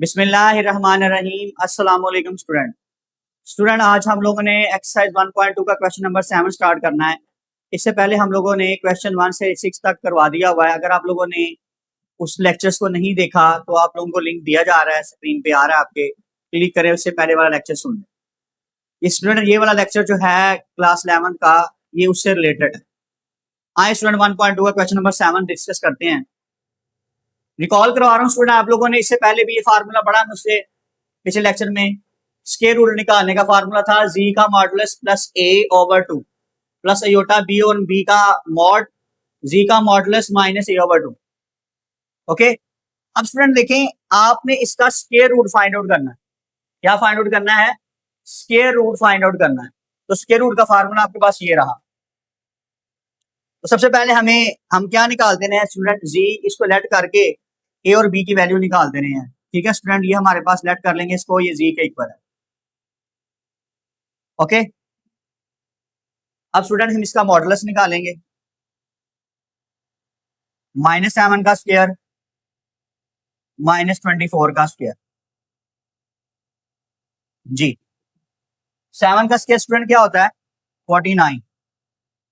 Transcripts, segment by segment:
बिस्मिल्लाहिर्रहमानिर्रहीम। अस्सलाम वालेकुम स्टूडेंट आज हम लोगों ने एक्सरसाइज 1.2 का क्वेश्चन नंबर 7 स्टार्ट करना है। इससे पहले हम लोगों ने क्वेश्चन 1 से 6 तक करवा दिया हुआ है। अगर आप लोगों ने उस लेक्चर्स को नहीं देखा तो आप लोगों को लिंक दिया जा रहा है, स्क्रीन पे आ रहा है आपके, क्लिक करें, उससे पहले वाला लेक्चर सुन लें। ये स्टूडेंट ये वाला लेक्चर जो है क्लास 11 का, ये उससे रिलेटेड है। आए स्टूडेंट 1.2 का क्वेश्चन नंबर 7 डिस्कस करते हैं। रिकॉल करवा रहा हूँ स्टूडेंट, आप लोगों ने इससे पहले भी ये फार्मूला पढ़ा मुझसे पिछले लेक्चर में। स्क्वायर रूट निकालने का फार्मूला था जी का मॉडुलस प्लस ए ओवर 2 प्लस अयोटा बी और बी का मॉड जी का मॉडुलस माइनस ए ओवर 2। ओके, अब स्टूडेंट देखें, आपने इसका स्क्वायर रूट फाइंड आउट करना है। क्या फाइंड आउट करना है? स्क्वायर रूट फाइंड आउट करना है। तो स्क्वायर रूट का फार्मूला आपके पास ये रहा। तो सबसे पहले हम क्या निकाल देने हैं स्टूडेंट? जी, इसको लेट करके ए और बी की वैल्यू निकाल देने हैं। ठीक है स्टूडेंट, ये हमारे पास लेट कर लेंगे इसको, ये जी के इक्वल है। ओके, अब स्टूडेंट हम इसका मॉडुलस निकालेंगे। -7 का स्क्वायर -24 का स्क्वायर। जी, 7 का स्क्वायर स्टूडेंट क्या होता है? 49।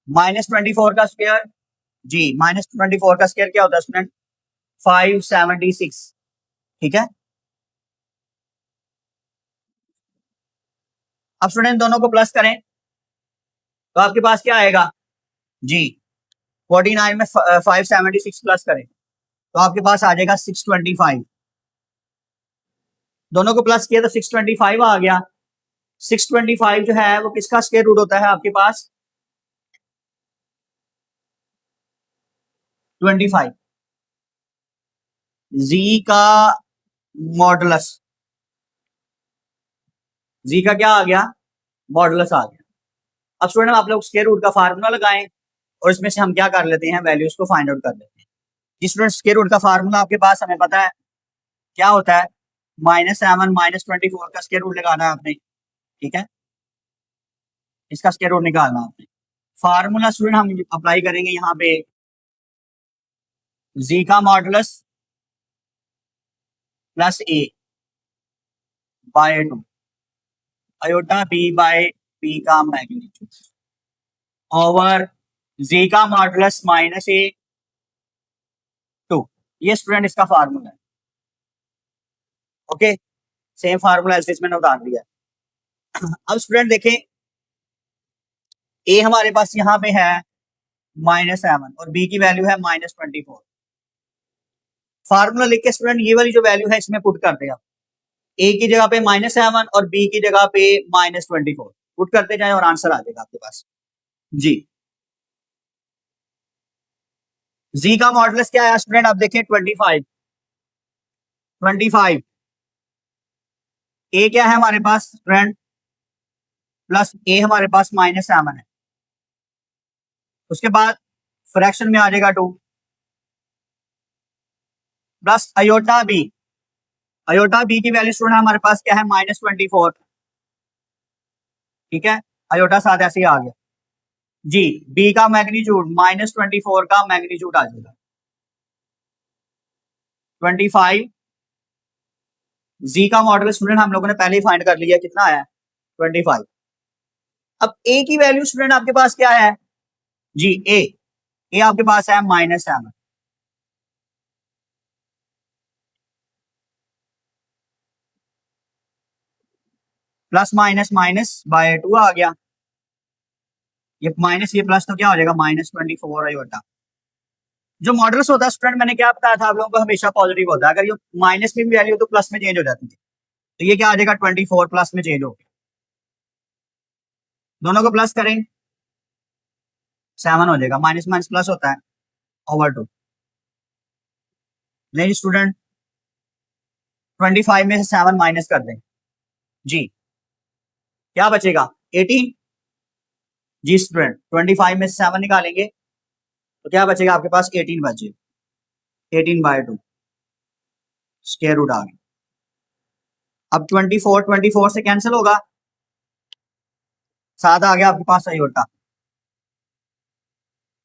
-24 का स्क्वायर, जी -24 का स्क्वायर क्या होता है स्टूडेंट? 576। ठीक है, अब स्टूडेंट दोनों को प्लस करें तो आपके पास क्या आएगा? जी, 49 में 576 प्लस करें तो आपके पास आ जाएगा 625। दोनों को प्लस किया तो 625 आ गया। 625 जो है वो किसका स्क्वायर रूट होता है आपके पास? 25। जी का मॉडुलस, जी का क्या आ गया? मॉडुलस आ गया। अब स्टूडेंट आप लोग स्क्वायर रूट का फार्मूला लगाएं और इसमें से हम क्या कर लेते हैं, वैल्यूज को फाइंड आउट कर लेते हैं। जी स्टूडेंट, स्क्वायर रूट का फार्मूला आपके पास हमें पता है क्या होता है? -7 -24 का स्क्वायर रूट लगाना है आपने। ठीक है, इसका स्क्वायर रूट निकालना है आपने। फार्मूला स्टूडेंट हम अप्लाई करेंगे यहाँ पे, जी का modulus plus a by 2 iota b by b का मैग्नीट्यूड ओवर जी का मॉडुलस माइनस ए 2। ये स्टूडेंट इसका फार्मूला है। ओके, सेम फार्मूला एज मैंने उतार दिया है। अब स्टूडेंट देखें, ए हमारे पास यहाँ पे है -7 और बी की वैल्यू है -24। फार्मूला लिख के स्टूडेंट ये वाली जो वैल्यू है इसमें पुट कर दे आप। ए की जगह पे -7 और बी की जगह पे -24 पुट करते जाए और आंसर आ जाएगा आपके पास। जी, जी का मॉडुलस क्या है स्टूडेंट? आप देखें 25। 25 ए क्या है हमारे पास स्टूडेंट? प्लस ए हमारे पास -7 है। उसके बाद फ्रैक्शन में आ जाएगा 2 plus iota b. Iota b की वैल्यू स्टूडेंट हमारे पास क्या है? -24। ठीक है, अयोटा साथ ऐसे ही आ गया। जी, बी का मैग्नीट्यूड -24 का मैग्नीट्यूड आ जाएगा 25। जी का मॉडल स्टूडेंट हम लोगों ने पहले ही फाइंड कर लिया, कितना आया? 25। अब ए की वैल्यू स्टूडेंट आपके पास क्या है? जी, ए आपके पास है -7। प्लस माइनस माइनस बाय 2 आ गया। ये माइनस ये प्लस तो क्या हो जाएगा? -24 अयोटा। जो मॉडल्स होता है स्टूडेंट, मैंने क्या बताया था आप लोगों को, हमेशा पॉजिटिव होता है। अगर ये माइनस में भी वैल्यू तो प्लस में चेंज हो जाती है। तो ये क्या आ जाएगा? 24 प्लस में चेंज हो गया। दोनों को प्लस करें 7 हो जाएगा, माइनस माइनस प्लस होता है ओवर 2। नहीं स्टूडेंट, 25 में से 7 माइनस कर दें। जी, क्या बचेगा? 18। जी स्टूडेंट, 25 में से 7 निकालेंगे तो क्या बचेगा आपके पास? 18 बचेगा। 18/2 स्क्वायर रूट आ गया। अब 24 से कैंसिल होगा, साथ आ गया आपके पास अयोटा।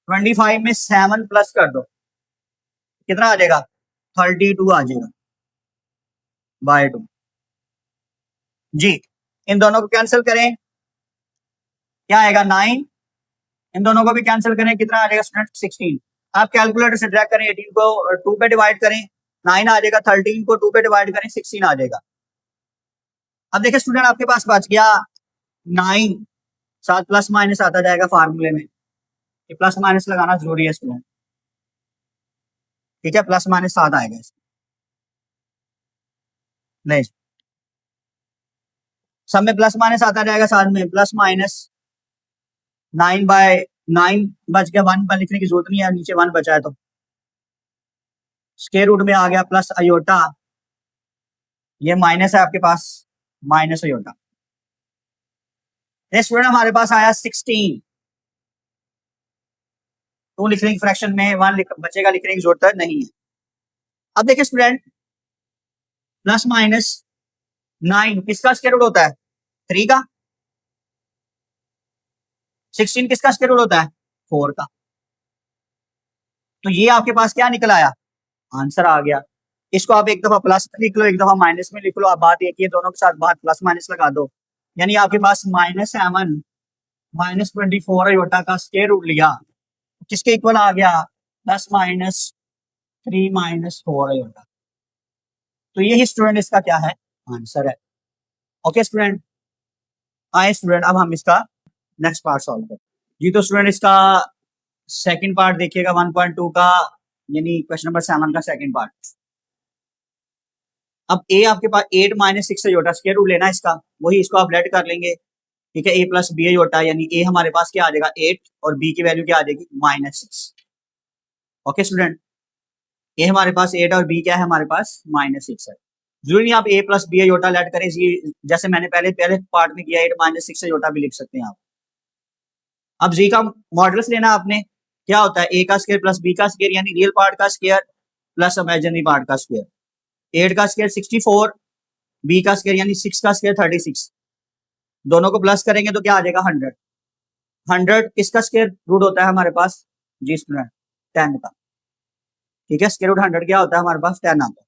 25 में 7 प्लस कर दो, कितना आ जाएगा? 32 आ जाएगा। बाय 2 जी। इन दोनों को कैंसिल करें, क्या आएगा 9। इन दोनों को भी कैंसिल करें, कितना आ जाएगा स्टूडेंट 16। आप कैलकुलेटर से ड्रैग करें, 18 को 2 पे डिवाइड करें 9 आ जाएगा, 13 को 2 पे डिवाइड करें 16 आ जाएगा। अब देखिए स्टूडेंट आपके पास बच गया 9, साथ प्लस माइनस आता जाएगा फार्मूले में, ये प्लस माइनस लगाना जरूरी है स्टूडेंट, ठीक है, प्लस माइनस साथ आएगा इसमें। नहीं, सब में प्लस माइनस आता जाएगा, साथ में प्लस माइनस 9/9 बच गया, 1 पर लिखने की जरूरत नहीं है, नीचे 1 बचा है तो स्क्वायर रूट में आ गया प्लस अयोटा, ये माइनस है आपके पास, माइनस अयोटा। स्टूडेंट हमारे पास आया 16, 2 लिखने की फ्रैक्शन में 1 बचेगा, लिखने की जरूरत नहीं है। अब देखिए स्टूडेंट प्लस माइनस 9 किसका स्क्वायर रूट होता है, 3 का। 16 किसका स्क्वायर रूट होता है, 4 का। तो ये आपके पास क्या निकल आया, आंसर आ गया। इसको आप एक दफा प्लस में लिख लो, एक दफा माइनस में लिख लो, आप बात एक ही है, दोनों के साथ बात प्लस माइनस लगा दो, यानी आपके पास -7 -24 अयोटा का स्क्वायर रूट लिया, किसके इक्वल आ गया, +-3 -4 अयोटा। तो यही स्टूडेंट इसका क्या है, आंसर है। ओके स्टूडेंट, आए स्टूडेंट अब हम इसका नेक्स्ट पार्ट सॉल्व करें जी। तो स्टूडेंट इसका सेकंड पार्ट देखिएगा 1.2 का, यानी क्वेश्चन नंबर 7 का सेकंड पार्ट। अब ए आपके पास 8 -6 अयोटा स्क्वायर रूट लेना है इसका, वही इसको आप लेट कर लेंगे, ठीक है, a प्लस बी अयोटा, यानी ए हमारे पास क्या आ जाएगा 8 और बी की वैल्यू क्या आ जाएगी -6। ओके स्टूडेंट, ए हमारे पास 8 और बी क्या है हमारे पास -6 है। जरूरी नहीं आप a plus b iota let करें, जैसे मैंने पहले पार्ट में किया 8 -6 अयोटा भी लिख सकते हैं आप। अब जी का मॉडल्स लेना आपने, क्या होता है a का स्क्वायर प्लस b का स्क्वायर, यानी रियल पार्ट का स्क्वायर प्लस इमेजिनरी पार्ट का स्क्वायर। 8 का स्क्वायर 64, b का स्क्वायर यानी 6 का स्क्वायर 36, दोनों को प्लस करेंगे तो क्या आ जाएगा 100। 100 किसका स्क्वायर रूट होता है हमारे पास, जी स्टूडेंट 10 का, ठीक है, स्क्वायर रूट 100 क्या होता है हमारे पास 10 आता है।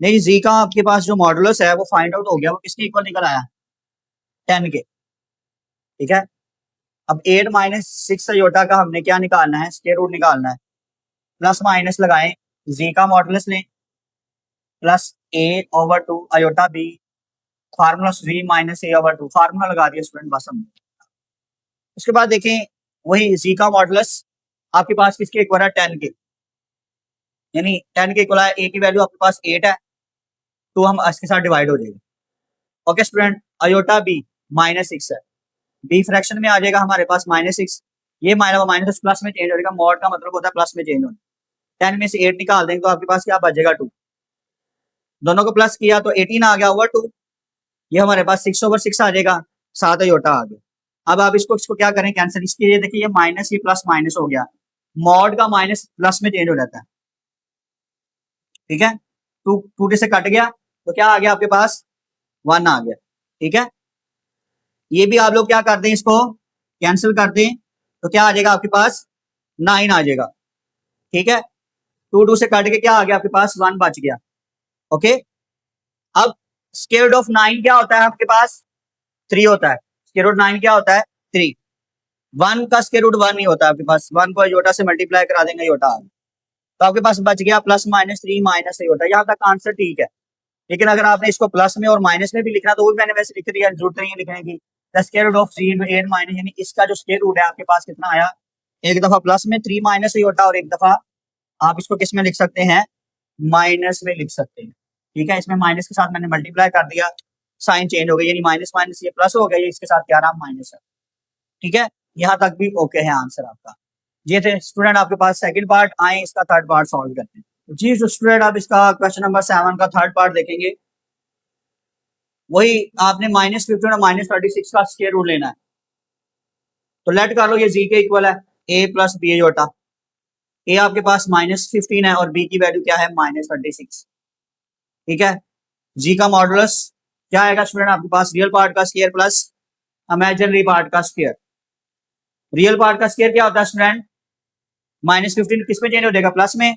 नहीं, जी का आपके पास जो मॉडुलस है वो फाइंड आउट हो गया, वो किसके इक्वल निकल आया, 10 के, ठीक है। अब 8 -6 अयोटा का हमने क्या निकालना है, स्क्वायर रूट निकालना है, प्लस माइनस लगाएं, जी का मॉडुलस लें plus a/2 iota b, formula v minus a/2, formula लगा दिया स्टूडेंट बस हमने। उसके बाद देखें वही जी का मॉडुलस आपके पास किसके इक्वल है, 10 के, यानी 10 के इक्वल है, a की वैल्यू आपके पास 8 है, तो हम इसके साथ डिवाइड हो जाएगा। ओके स्टूडेंट, अयोटा b -6 है, b फ्रैक्शन में आ जाएगा हमारे पास -6, ये माइनस प्लस में चेंज हो जाएगा, मॉड का मतलब होता है प्लस में चेंज होना। 10 में से 8 निकाल देंगे तो आपके पास क्या बचेगा 2, दोनों को प्लस किया तो 18 आ गया ओवर 2, ये हमारे पास 6/6 आ जाएगा, 7 अयोटा आ गया। अब आप इसको क्या करें, कैंसिल, इसके लिए देखिए ये माइनस ये प्लस माइनस हो गया, मॉड का माइनस प्लस में चेंज हो जाता है, ठीक है, 2 से कट गया तो क्या आ गया आपके पास 1 आ गया, ठीक है। ये भी आप लोग क्या कर दें, इसको कैंसिल कर दें तो क्या आ जाएगा आपके पास 9 आ जाएगा, ठीक है। 2 से कट के क्या आ गया आपके पास 1 बच गया। ओके, अब स्क्वायर रूट ऑफ 9 क्या होता है आपके पास 3 होता है, स्क्वायर रूट 9 क्या होता है 3, 1 का स्क्वायर रूट 1 ही होता है आपके पास, 1 को अयोटा से मल्टीप्लाई करा देंगे अयोटा, तो आपके पास बच गया +-3 माइनस अयोटा। यहाँ तक आंसर ठीक है, लेकिन अगर आपने इसको प्लस में और माइनस में भी लिखना तो वो भी मैंने वैसे लिख दिया, जरूरत नहीं है लिखने की। स्क्वायर रूट ऑफ 8 माइनस, यानी इसका जो स्क्वायर रूट है आपके पास कितना आया, एक दफा प्लस में 3 माइनस अयोटा और एक दफा आप इसको किस में लिख सकते हैं, माइनस में लिख सकते हैं, ठीक है। इसमें माइनस के साथ मैंने मल्टीप्लाई कर दिया, साइन चेंज हो गई, यानी माइनस माइनस ये प्लस हो गया, ये इसके साथ क्या रहा माइनस है, ठीक है। यहाँ तक भी ओके है आंसर आपका। ये थे स्टूडेंट आपके पास सेकंड पार्ट, आए इसका थर्ड पार्ट सॉल्व करते हैं जी। तो स्टूडेंट आप इसका क्वेश्चन नंबर 7 का थर्ड पार्ट देखेंगे, वही आपने -15 और -36 का स्क्वायर रूट लेना है, तो लेट कर लो ये जी के इक्वल है a प्लस बी अयोटा, ए आपके पास -15 है और बी की वैल्यू क्या है -36, ठीक है। जी का मॉडुलस क्या आएगा स्टूडेंट आपके पास, रियल पार्ट का स्क्वायर प्लस इमेजिनरी पार्ट का स्क्वायर। रियल पार्ट का स्क्वायर क्या होता है स्टूडेंट, -15 किस में चेंज हो जाएगा प्लस में,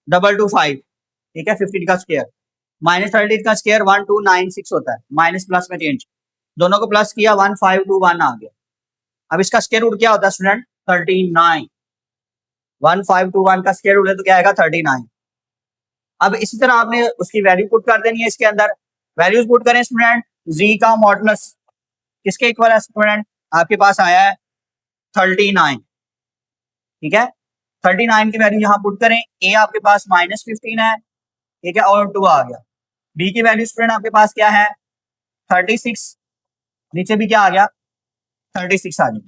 225, ठीक है, 15 का स्क्वायर -38 का स्क्वायर 1296 होता है, माइनस प्लस में चेंज, दोनों को प्लस किया 1521 आ गया। अब इसका स्क्वायर रूट क्या होता है स्टूडेंट? 39। 1521 का स्क्वायर रूट है तो क्या आएगा? 39। अब इसी तरह आपने उसकी वैल्यू पुट कर देनी है इसके अंदर। वैल्यूज पुट करें स्टूडेंट, जी का मॉडुलस किसके इक्वल है स्टूडेंट? आपके पास आया है 39, ठीक है। 39 की वैल्यू यहाँ पुट करें, ए आपके पास -15 है, ठीक है, और 2 आ गया। बी की वैल्यू स्टूडेंट आपके पास क्या है? 36, नीचे भी क्या आ गया? 36 आ गया,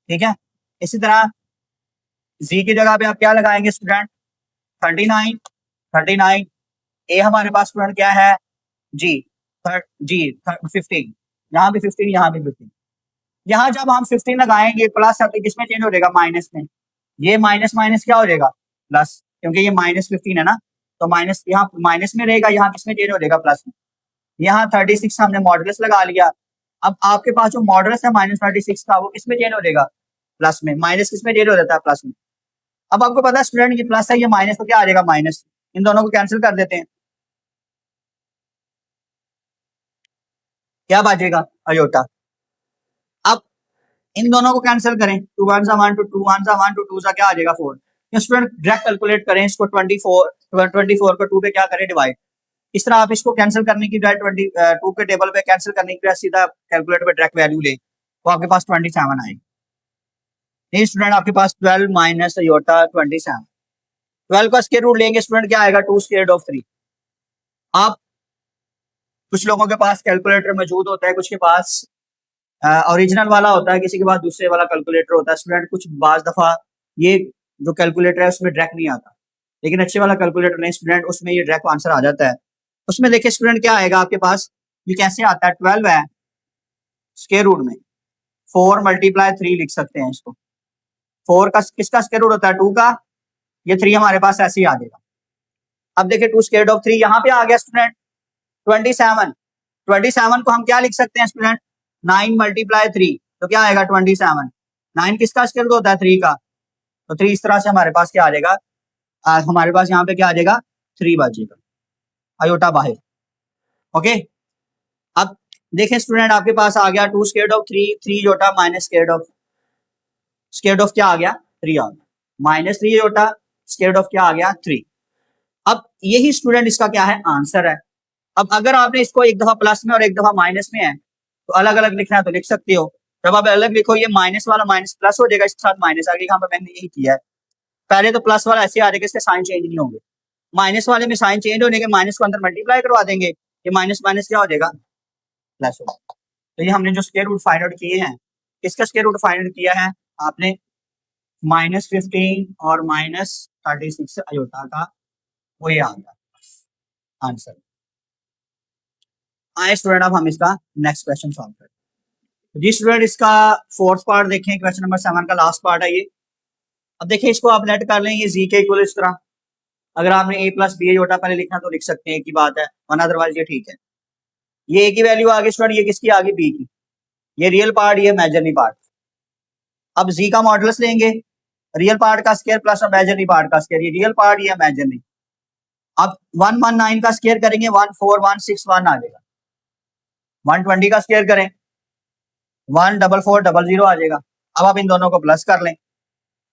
ठीक है। इसी तरह जी की जगह पे आप क्या लगाएंगे स्टूडेंट? 39, 39, ए हमारे पास स्टूडेंट क्या है? जी, जी 15, यहाँ भी 15, यहाँ भी 15। यहाँ जब हम 15 लगाएंगे प्लस है तो किसमें चेंज हो जाएगा? माइनस में। ये माइनस माइनस क्या हो जाएगा? प्लस, क्योंकि ये -15 है ना, तो माइनस यहाँ माइनस में रहेगा, यहाँ किसमें चेंज हो जाएगा? प्लस में। यहाँ 36 हमने मॉडुलस लगा लिया। अब आपके पास जो मॉडुलस है -36 का, वो किसमें चेंज हो जाएगा? प्लस में। माइनस किसमें चेंज हो जाता है? प्लस में। अब आपको पता है स्टूडेंट ये प्लस है, ये माइनस, तो क्या आ जाएगा? माइनस। इन दोनों को कैंसिल कर देते हैं, क्या बचेगा? अयोटा। अब इन दोनों को कैंसिल करें, 2 1 सा 1 2 1 सा 1 2 सा क्या आ जाएगा? 4। स्टूडेंट डायरेक्ट कैलकुलेट करें इसको, 24 को 2 पे क्या करें? डिवाइड। इस तरह आप इसको कैंसिल करने की बजाय 22 के टेबल पे कैंसिल करने की बजाय सीधा कैलकुलेटर पे डायरेक्ट वैल्यू ले, तो आपके पास 27 आएगी। नहीं स्टूडेंट, आपके पास 12 माइनस अयोटा 27। 12 का स्क्वायर रूट लेंगे स्टूडेंट, क्या आएगा? 2 स्क्वायर ऑफ 3। आप कुछ लोगों के पास कैलकुलेटर मौजूद होता है, कुछ के पास ओरिजिनल वाला होता है, किसी के पास दूसरे वाला कैलकुलेटर होता है स्टूडेंट। कुछ बाज दफा ये जो कैलकुलेटर है उसमें डायरेक्ट नहीं आता, लेकिन अच्छे वाला कैलकुलेटर नहीं स्टूडेंट, उसमें ये डायरेक्ट आंसर आ जाता है। उसमें देखिए स्टूडेंट क्या आएगा आपके पास, ये कैसे आता है? 12 है स्क्वायर रूट में 4 × 3 लिख सकते हैं इसको। 4 का किसका स्क्वायर रूट होता है? 2 का। ये 3 हमारे पास ऐसे ही आ जाएगा। अब देखिए 2 स्क्वायर ऑफ 3 यहाँ पे आ गया स्टूडेंट 27। 27 को हम क्या लिख सकते हैं स्टूडेंट? 9 × 3, तो क्या आएगा? 27। 9 किसका स्क्वायर रूट होता है? 3 का। तो 3 इस तरह से हमारे पास क्या आ जाएगा? हमारे पास यहाँ पे क्या आ जाएगा? 3 बचेगा, अयोटा बाहर। ओके, अब देखें स्टूडेंट आपके पास आ गया 2 स्क्वायर ऑफ 3, 3 जोटा माइनस स्क्वायर ऑफ क्या आ गया? 3 आ गया, -3 जोटा स्क्वायर ऑफ क्या आ गया? 3। अब यही स्टूडेंट इसका क्या है? आंसर है। अब अगर आपने इसको एक दफा प्लस में और एक दफा माइनस में है तो अलग अलग लिखना है तो लिख सकते हो। जब आप अलग लिखो ये माइनस वाला माइनस प्लस हो जाएगा, इसके साथ माइनस आ गया, यहाँ पर मैंने यही किया है। पहले तो प्लस वाला ऐसे आ जाएगा, इसके साइन चेंज नहीं होंगे। माइनस वाले में साइन चेंज होने के माइनस को अंदर मल्टीप्लाई करवा देंगे, ये माइनस माइनस क्या हो जाएगा? प्लस होगा। तो ये हमने जो स्क्वायर रूट फाइंड आउट किए हैं, किसका स्क्वायर रूट फाइंड आउट किया है आपने? -15 और -36 अयोटा का, वो ये आ गया आंसर। आए स्टूडेंट अब हम इसका नेक्स्ट क्वेश्चन सॉल्व करते हैं। जी स्टूडेंट, इसका फोर्थ पार्ट देखें, क्वेश्चन नंबर 7 का लास्ट पार्ट है ये। अब देखिए इसको आप लेट कर लें, ये जी के इक्वल इस तरह। अगर आपने a + b अयोटा पहले लिखना तो लिख सकते हैं, एक ही बात है, वरना अदरवाइज ये ठीक है। ये a की वैल्यू आ गई स्टूडेंट, ये किसकी आ गई? b की। ये रियल पार्ट, ये इमेजिनरी पार्ट। अब z का मॉडुलस लेंगे, रियल पार्ट का स्क्वायर प्लस इमेजिनरी पार्ट का स्क्वायर, ये रियल पार्ट, ये इमेजिनरी। अब 119 का स्क्वायर करेंगे 14161 आ जाएगा। 120 का स्क्वायर करें 14400 आ जाएगा। अब आप इन दोनों को प्लस कर लें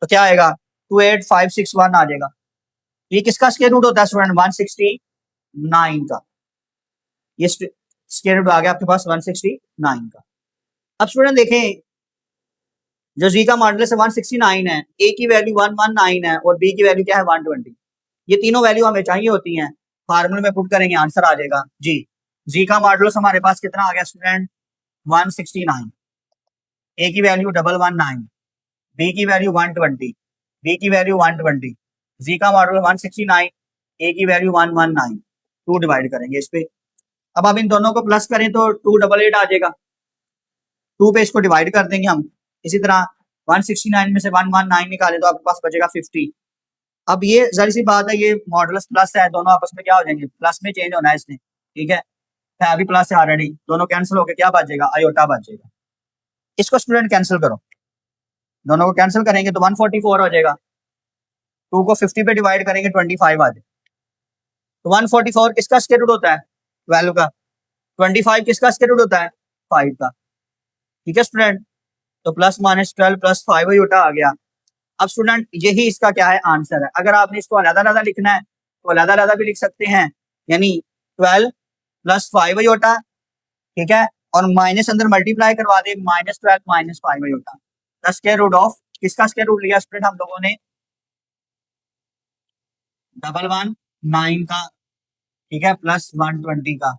तो क्या आएगा? 28561 आ जाएगा। ये किसका स्क्वायर रूट होता है स्टूडेंट? 169 का। ये स्क्वायर रूट आ गया आपके पास 169 का। अब स्टूडेंट देखें, जो जी का मॉडुलस है 169 है, ए की वैल्यू 119 है और बी की वैल्यू क्या है? 120। ये तीनों वैल्यू हमें चाहिए होती हैं, फार्मूले में पुट करेंगे आंसर आ जाएगा। जी का मॉडुलस हमारे पास कितना आ गया स्टूडेंट? 169। ए की वैल्यू 119, बी की वैल्यू 120, बी की वैल्यू 120, जी का मॉडुलस 169, ए की वैल्यू 119। 2 डिवाइड करेंगे इस पे। अब आप इन दोनों को प्लस करें तो 288 आ जाएगा। 2 पे इसको डिवाइड कर देंगे हम। इसी तरह 169 में से 119 निकाले तो आपके पास बचेगा 50। अब ये जाहिर सी बात है, ये मॉडुलस प्लस है, दोनों आपस में क्या हो जाएंगे? प्लस में चेंज होना है इसने, ठीक है। अभी प्लस है ऑलरेडी, दोनों कैंसिल होकर क्या बचेगा? अयोटा बचेगा। इसको स्टूडेंट कैंसिल करो, दोनों को कैंसिल करेंगे तो 144 हो जाएगा। 2 को 50 पे डिवाइड करेंगे 25 आ जाएगा। तो 144 किसका स्क्वायर रूट होता है? 12 का। 25 किसका स्क्वायर रूट होता है? 5 का। ठीक है स्टूडेंट, तो प्लस माइनस 12 प्लस 5 योटा आ गया। अब स्टूडेंट यही इसका क्या है? आंसर है। अगर आपने इसको अलग अलग लिखना है तो अलग अलग भी लिख सकते हैं, यानी 12 प्लस 5 योटा, ठीक है, और माइनस अंदर मल्टीप्लाई करवा दे, minus 12 minus 5 iota, the square root of, किसका स्क्वायर रूट लिया स्टूडेंट हम लोगों ने? 119 का, ठीक है, प्लस 120 का,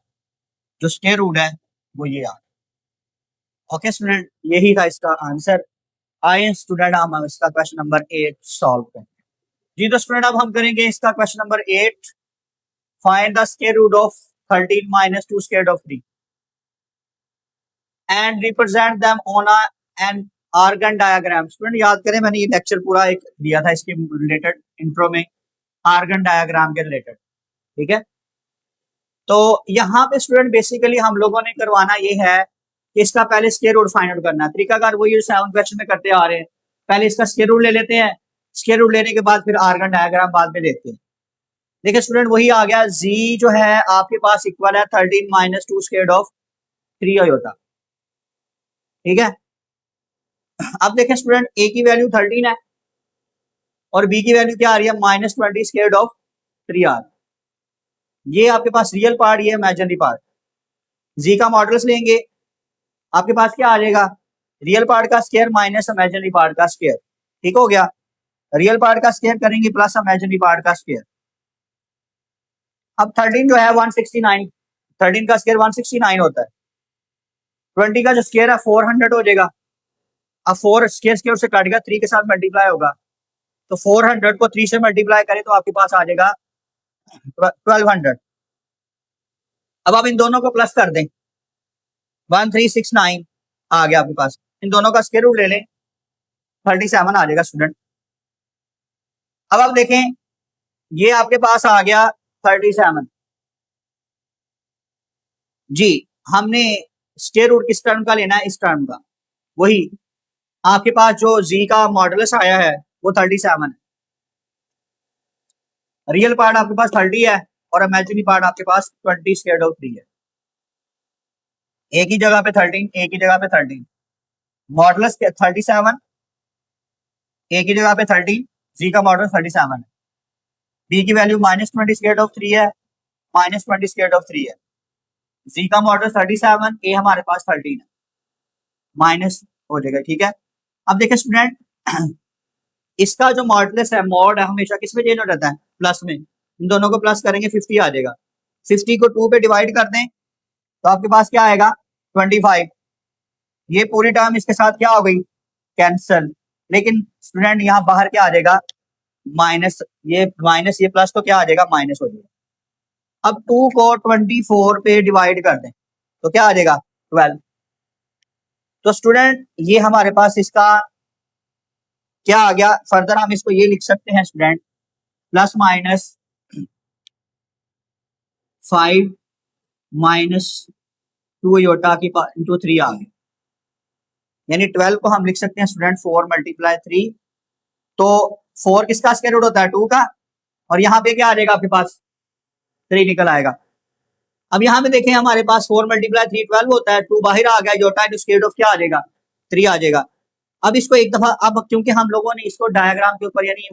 जो स्क्वायर रूट है वो ये आ। ओके स्टूडेंट, यही था इसका आंसर। आए स्टूडेंट हम इसका क्वेश्चन नंबर 8 सॉल्व करें। जी तो स्टूडेंट अब हम करेंगे इसका question number 8। Find the square root of 13 minus 2 square of 3 and represent them on an Argand diagram. Student याद करें, मैंने ये लेक्चर पूरा एक दिया था इसके रिलेटेड इंट्रो में, आर्गन डायग्राम के रिलेटेड। ठीक है, तो यहाँ पे स्टूडेंट बेसिकली हम लोगों ने करवाना ये है कि इसका पहले स्क्वायर रूट फाइंड आउट करना है। तरीकाकार वही जो 7 क्वेश्चन में करते आ रहे हैं, पहले इसका स्क्वायर रूट ले लेते हैं, स्क्वायर रूट लेने के बाद फिर आर्गन डायग्राम बाद में देखते हैं। देखिए स्टूडेंट वही आ गया, जी जो है आपके पास इक्वल है 13 माइनस 2 स्क्वायर ऑफ 3 अयोटा। ठीक है, अब देखें स्टूडेंट ए की वैल्यू 13 है और बी की वैल्यू क्या आ रही है? Minus 20 square of 3 r. ये आपके पास रियल पार्ट, ये इमेजिनरी पार्ट। जी का मॉडल्स लेंगे, आपके पास क्या आ जाएगा? रियल पार्ट का स्क्वायर माइनस इमेजिनरी पार्ट का स्क्वायर। ठीक हो गया, रियल पार्ट का स्क्वायर करेंगे प्लस इमेजिनरी पार्ट का स्क्वायर। अब 13 जो है 169, 13 का स्क्वायर 169 होता है। 20 का जो स्क्वायर है 400 हो जाएगा। अब 4 स्क्वायर स्क्वायर से काटेगा, 3 के साथ मल्टीप्लाई होगा, तो 400 को 3 से मल्टीप्लाई करें तो आपके पास आ जाएगा 1200। अब आप इन दोनों को प्लस कर दें, 1369 आ गया आपके पास। इन दोनों का स्क्वायर रूट ले लें, 37 आ जाएगा स्टूडेंट। अब आप देखें ये आपके पास आ गया 37। जी, हमने स्क्वायर रूट किस टर्म का लेना है? इस टर्म का। वही आपके पास जो जी का मॉडुलस आया है वो 37 है। रियल पार्ट आपके पास 30 है और इमेजिनरी पार्ट आपके पास 20 स्क्वायर ऑफ 3 है। एक ही जगह पे 13, एक ही जगह पे 13, मॉडुलस 37, एक ही जगह पे 13, जी का मॉडुलस 37 है। बी की वैल्यू माइनस 20 स्क्वायर ऑफ 3 है, माइनस 20 स्क्वायर ऑफ 3 है। जी का मॉडुलस 37, ए हमारे पास 13 है, माइनस हो जाएगा। ठीक है, अब देखिए स्टूडेंट इसका जो मॉडुलस है, मॉड है हमेशा किस में चेंज हो जाता है? प्लस में। इन दोनों को प्लस करेंगे 50 आ जाएगा। 50 को 2 पे डिवाइड कर दें तो आपके पास क्या आएगा? 25। ये पूरी टर्म इसके साथ क्या हो गई? कैंसल। लेकिन स्टूडेंट यहाँ बाहर क्या आ जाएगा? माइनस ये प्लस तो क्या आ जाएगा? माइनस हो जाएगा। अब 2 को 24 पे डिवाइड कर दें तो क्या आ जाएगा? 12। तो स्टूडेंट ये हमारे पास इसका क्या आ गया? फर्दर हम इसको ये लिख सकते हैं student, plus minus 5 minus 2 iota की इंटू 3 आ गया, यानी 12 को हम लिख सकते हैं स्टूडेंट 4 मल्टीप्लाई 3। तो 4 किसका स्क्वायर रूट होता है? 2 का, और यहाँ पे क्या आ जाएगा आपके पास? 3 निकल आएगा। अब यहाँ पे देखें हमारे पास 4 मल्टीप्लाई 3 12 होता है, 2 बाहर आ गया, योटा इंटू स्क्वायर ऑफ क्या आ जाएगा? 3 आ जाएगा। अब इसको एक दफा, अब क्योंकि हम लोगों ने इसको डायग्राम के ऊपर यानी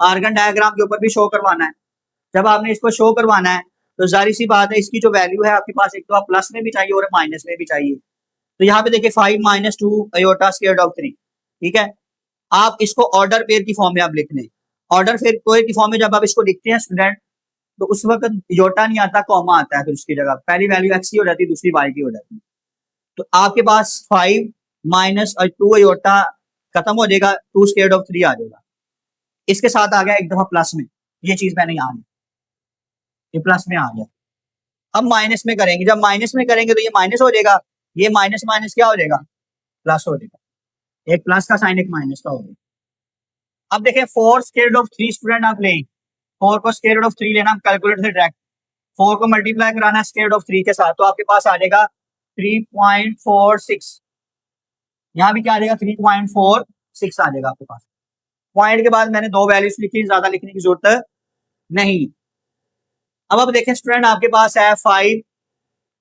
आर्गन डायग्राम के ऊपर भी शो करवाना है, जब आपने इसको शो करवाना है तो जारी सी बात है इसकी जो वैल्यू है आपके पास एक तो आप प्लस में भी चाहिए और माइनस में भी चाहिए। तो यहाँ पे देखिए 5 माइनस 2 अयोटा स्क्वायर ऑफ 3। ठीक है, आप इसको ऑर्डर पेयर की फॉर्म में आप लिख लें। ऑर्डर पेयर की फॉर्म में जब आप इसको लिखते हैं स्टूडेंट तो उस वक्त योटा नहीं आता, कॉमा आता है, फिर उसकी जगह पहली वैल्यू एक्स की हो जाती है, दूसरी वाई की हो जाती है। तो आपके पास 5 माइनस 2 अयोटा खत्म हो जाएगा, 2 स्क्वायर ऑफ 3 आ जाएगा। इसके साथ आ गया एक दफा प्लस में, ये चीज मैंने यहाँ ये प्लस में आ गया। अब माइनस में करेंगे, जब माइनस में करेंगे तो ये माइनस हो जाएगा, ये माइनस माइनस क्या हो जाएगा? प्लस हो जाएगा। एक प्लस का साइन एक माइनस का हो जाएगा। अब देखें 4 स्क्वायर ऑफ 3 स्टूडेंट आप लें, 4 को स्क्वायर ऑफ 3 लेना कैलकुलेटर से डायरेक्ट, 4 को मल्टीप्लाई कराना है स्क्वायर ऑफ 3 के साथ, तो आपके पास आ जाएगा 3.46। यहाँ भी क्या आ जाएगा? 3.46 आ जाएगा आपके पास। पॉइंट के बाद मैंने 2 वैल्यूज लिखी, ज्यादा लिखने की जरूरत नहीं। अब देखें स्टूडेंट, आपके पास है 5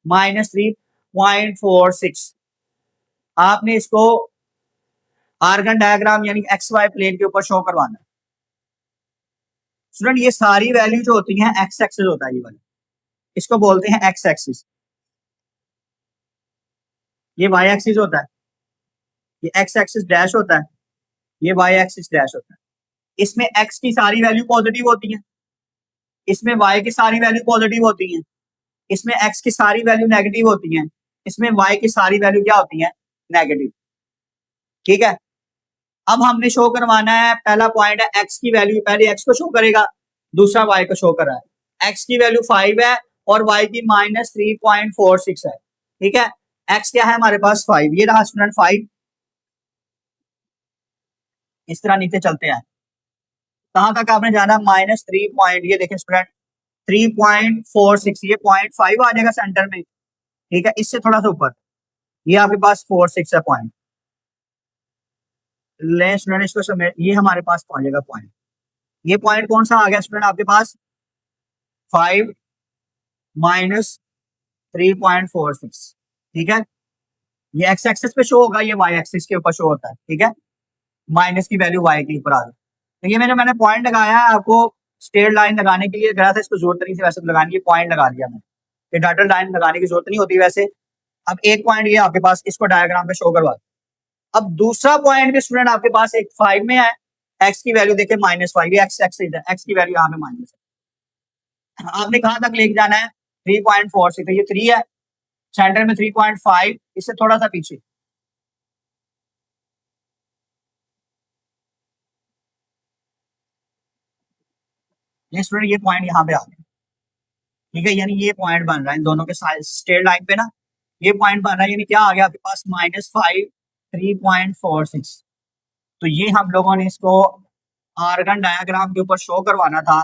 माइनस 3.46। आपने इसको आर्गन डायग्राम यानी एक्स वाई प्लेन के ऊपर शो करवाना है। स्टूडेंट ये सारी वैल्यू जो होती हैं एक्स एक्सिस होता है, ये वाली इसको बोलते हैं एक्स एक्सिस। ये वाई एक्सिस होता है, ये एक्स एक्सिस डैश होता है, ये वाई एक्सिस डैश होता है। इसमें एक्स की सारी वैल्यू पॉजिटिव होती है, इसमें वाई की सारी वैल्यू पॉजिटिव होती है, इसमें एक्स की सारी वैल्यू नेगेटिव होती है, इसमें वाई की सारी वैल्यू क्या होती है, नेगेटिव। ठीक है, अब हमने शो करवाना है, पहला पॉइंट है एक्स की वैल्यू, पहले एक्स को शो करेगा, दूसरा वाई को शो कर रहा है। एक्स की वैल्यू 5 है और वाई की -3.46 है। ठीक है, एक्स क्या है हमारे पास 5, ये रहा स्टूडेंट 5। इस तरह नीचे चलते हैं, कहां तक आपने जाना, -3 पॉइंट, ये देखें स्टूडेंट 3.46, ये 0.5 आ जाएगा सेंटर में। ठीक है, इससे थोड़ा सा ऊपर ये आपके पास 46 है पॉइंट। ले स्टूडेंट इसको समेट, ये हमारे पास पहुंचेगा पॉइंट। ये पॉइंट कौन सा आ गया स्टूडेंट आपके पास, 5 माइनस 3.46। ठीक है, ये एक्स एक्सिस पे शो होगा, ये वाई एक्सिस के ऊपर शो होता है। ठीक है, माइनस की वैल्यू वाई के ऊपर आ गई। तो ये मैंने पॉइंट लगाया है, आपको स्ट्रेट लाइन लगाने के लिए गया था, इसको जरूरत नहीं थी वैसे लगाने की, पॉइंट लगा दिया मैंने, ये डॉटेड लाइन लगाने की जरूरत नहीं होती वैसे। अब एक पॉइंट ये आपके पास, इसको डायग्राम पे शो करवा। अब दूसरा पॉइंट भी स्टूडेंट आपके पास एक 5 में है, एक्स की वैल्यू देखे -5, एक्स एक्सिस है, एक्स की वैल्यू यहाँ पे माइनस है। आपने कहां तक लेके जाना है, 3.46, तो ये 3 है, सेंटर में 3.5, इससे थोड़ा सा पीछे। ये स्टूडेंट ये पॉइंट यहाँ पे आ गया। ठीक है, यानी ये पॉइंट बन रहा है इन दोनों के साइड स्ट्रेट लाइन पे ना, ये पॉइंट बन रहा है, यानी क्या आ गया आपके पास -5 3.46। तो ये हम लोगों ने इसको आर्गन डायग्राम के ऊपर शो करवाना था।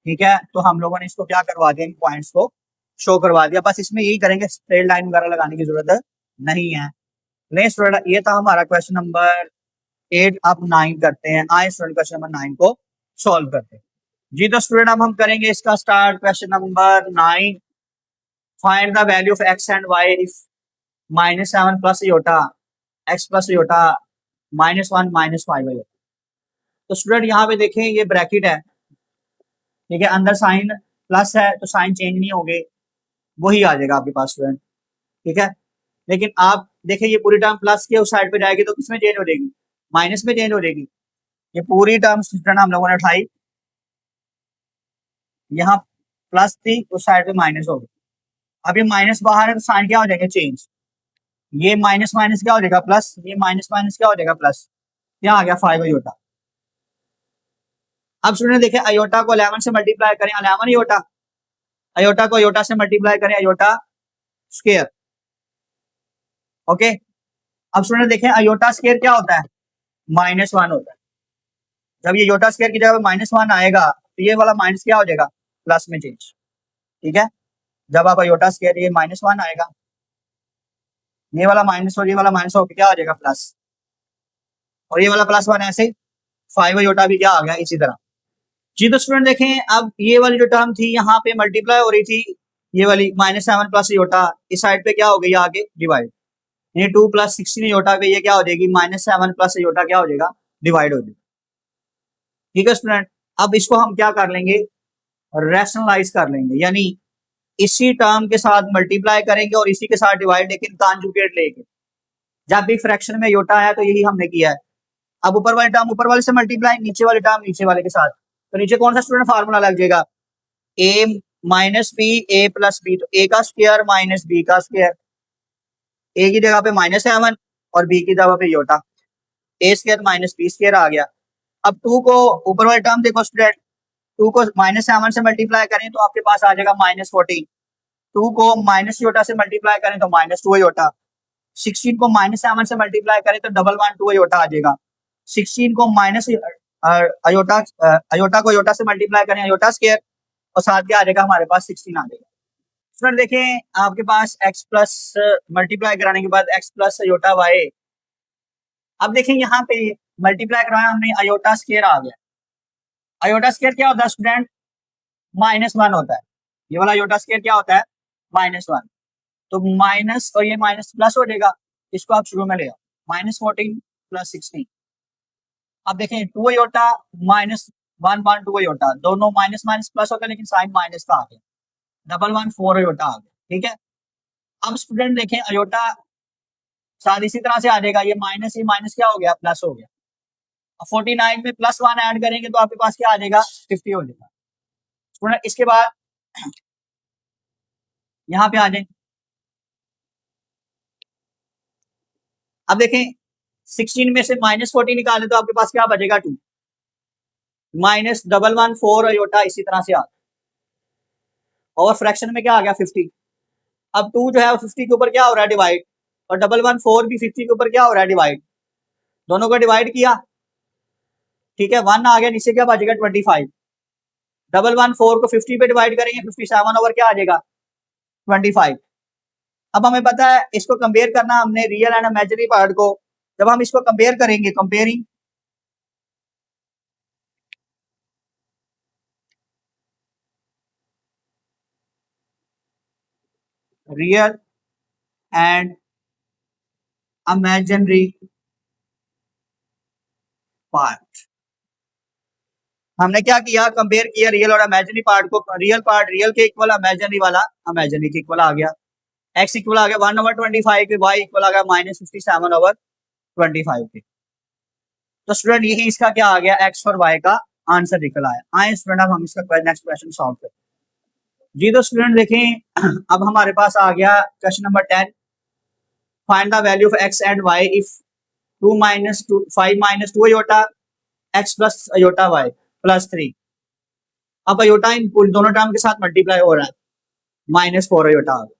ठीक है, तो हम लोगों ने इसको क्या करवा दिया, इन पॉइंट्स को शो करवा दिया, बस इसमें यही करेंगे, स्ट्रेट लाइन वगैरह लगाने की जरूरत नहीं है। नेक्स्ट स्टूडेंट, ये था हमारा क्वेश्चन नंबर 8। अब 9 करते हैं, आए स्टूडेंट क्वेश्चन नंबर 9 को सॉल्व करते हैं। जी तो स्टूडेंट अब हम करेंगे इसका start, question number 9। Find the value of x and y if -7 plus iota x plus iota -1 -5 है। तो स्टूडेंट यहाँ पे देखें, ये ब्रैकेट है, ठीक है, अंदर साइन प्लस है तो साइन चेंज नहीं होंगे, वही आ जाएगा आपके पास स्टूडेंट। ठीक है, लेकिन आप देखें ये पूरी टर्म प्लस के उस साइड पे जाएगी तो किसमें चेंज हो जाएगी, माइनस में चेंज हो जाएगी। ये पूरी टर्म स्टूडेंट हम लोगों ने उठाई, यहाँ प्लस थी उस साइड पे माइनस हो गई। अब ये माइनस बाहर है तो साइन क्या हो जाएगा, चेंज। ये माइनस माइनस क्या हो जाएगा, प्लस, ये माइनस माइनस क्या हो जाएगा, प्लस। क्या आ गया, 5 अयोटा। अब स्टूडेंट देखें, अयोटा को 11 से मल्टीप्लाई करें, 11 अयोटा, अयोटा को अयोटा से मल्टीप्लाई करें, अयोटा स्क्वायर। ओके, अब स्टूडेंट देखें अयोटा स्क्वायर क्या होता है, -1 होता है। जब ये योटा स्क्वायर की जगह -1 आएगा तो ये वाला माइनस क्या हो जाएगा, प्लस में चेंज। ठीक है, जब आप अयोटा स्क्वायर, ये -1 आएगा, ये वाला माइनस और ये वाला माइनस होकर क्या हो जाएगा, प्लस, और ये वाला +1 ऐसे 5 अयोटा भी क्या आ गया इसी तरह। जी तो स्टूडेंट देखें, अब ये वाली जो टर्म थी यहाँ पे मल्टीप्लाई हो रही थी, ये वाली -7 प्लस योटा, इस साइड पे क्या हो गई आगे, डिवाइड, ये 2 + 16 योटा पे ये क्या हो जाएगी, -7 प्लस योटा क्या हो जाएगा, डिवाइड हो जाएगा। ठीक है स्टूडेंट, अब इसको हम क्या कर लेंगे, रैशनलाइज कर लेंगे, यानी इसी टर्म के साथ मल्टीप्लाई करेंगे और इसी के साथ डिवाइड, लेकिन कॉन्जुगेट लेके। जब भी फ्रैक्शन में योटा है तो यही हमने किया है। अब ऊपर वाली टर्म ऊपर वाले से मल्टीप्लाई, नीचे वाली टर्म नीचे वाले के साथ, तो नीचे कौन सा स्टूडेंट फार्मूला लग जाएगा, a minus b a plus b, तो a का स्क्वायर माइनस b का स्क्वायर, a की जगह पे -7 और b की जगह पे iota, a square minus b square आ गया। अब 2 को ऊपर वाली टर्म देखो स्टूडेंट, 2 को -7 से मल्टीप्लाई करें तो आपके पास आ जाएगा -14, 2 को माइनस योटा से मल्टीप्लाई करें तो -2 योटा, 16 को -7 से मल्टीप्लाई करें तो 112 योटा आ जाएगा, 16 को माइनस अयोटा अयोटा को योटा से मल्टीप्लाई करें अयोटा स्क्वायर, और साथ क्या आ जाएगा हमारे पास 16 आ जाएगा। स्टूडेंट देखें आपके पास x प्लस मल्टीप्लाई कराने के बाद x प्लस अयोटा y, अब देखें यहाँ पे मल्टीप्लाई कराया हमने, अयोटा स्क्वायर आ गया। अयोटा स्क्वायर क्या होता है स्टूडेंट, -1 होता है, ये वाला अयोटा स्केयर क्या होता है, -1। तो माइनस और ये माइनस प्लस हो जाएगा, इसको आप शुरू में ले आओ, -14 + 16। अब देखें 2 अयोटा -1 2 अयोटा, दोनों माइनस माइनस प्लस हो गया, लेकिन साइन माइनस का आ गया, 114 अयोटा आ गया, ठीक है। अब स्टूडेंट देखें अयोटा शायद इसी तरह से आ जाएगा, ये माइनस क्या हो गया, प्लस हो गया। अब 49 में +1 ऐड करेंगे तो आपके पास क्या आ जाएगा, 50 हो जाएगा। स्टूडेंट इसके बाद यहाँ पे आ जाए, अब देखें 16 में से -14 निकालें तो आपके पास क्या बचेगा, 2 -114 अयोटा इसी तरह से आ, और फ्रैक्शन में क्या आ गया, 50। अब 2 जो है वो 50 के ऊपर क्या हो रहा है, डिवाइड, और 114 भी 50 के ऊपर क्या हो रहा है, डिवाइड, दोनों को डिवाइड किया, ठीक है, 1 आ गया, नीचे क्या बचेगा, 25। 114 को 50 पे डिवाइड करेंगे, 57 ओवर क्या आ जाएगा, 25। अब हमें पता है इसको कंपेयर करना हमने रियल एंड इमेजिनरी पार्ट को, जब हम इसको कंपेयर करेंगे, comparing real and imaginary part, हमने क्या किया, कंपेयर किया रियल और इमेजिनरी पार्ट को, रियल पार्ट रियल के इक्वल, इमेजिनरी वाला इमेजिनरी के इक्वल आ गया, x इक्वल आ गया 1/25 के, y इक्वल आ गया -57/25 के। तो स्टूडेंट यही इसका क्या आ गया, x और y का आंसर निकल आया। आए स्टूडेंट अब हम इसका नेक्स्ट क्वेश्चन सॉल्व करें जी। तो स्टूडेंट देखें अब हमारे पास आ गया question number 10, find the value of x and y if 5 - 2 iota x + iota y + 3। अब अयोटा इन दोनों टर्म के साथ मल्टीप्लाई हो रहा है, -4 अयोटा आ गया।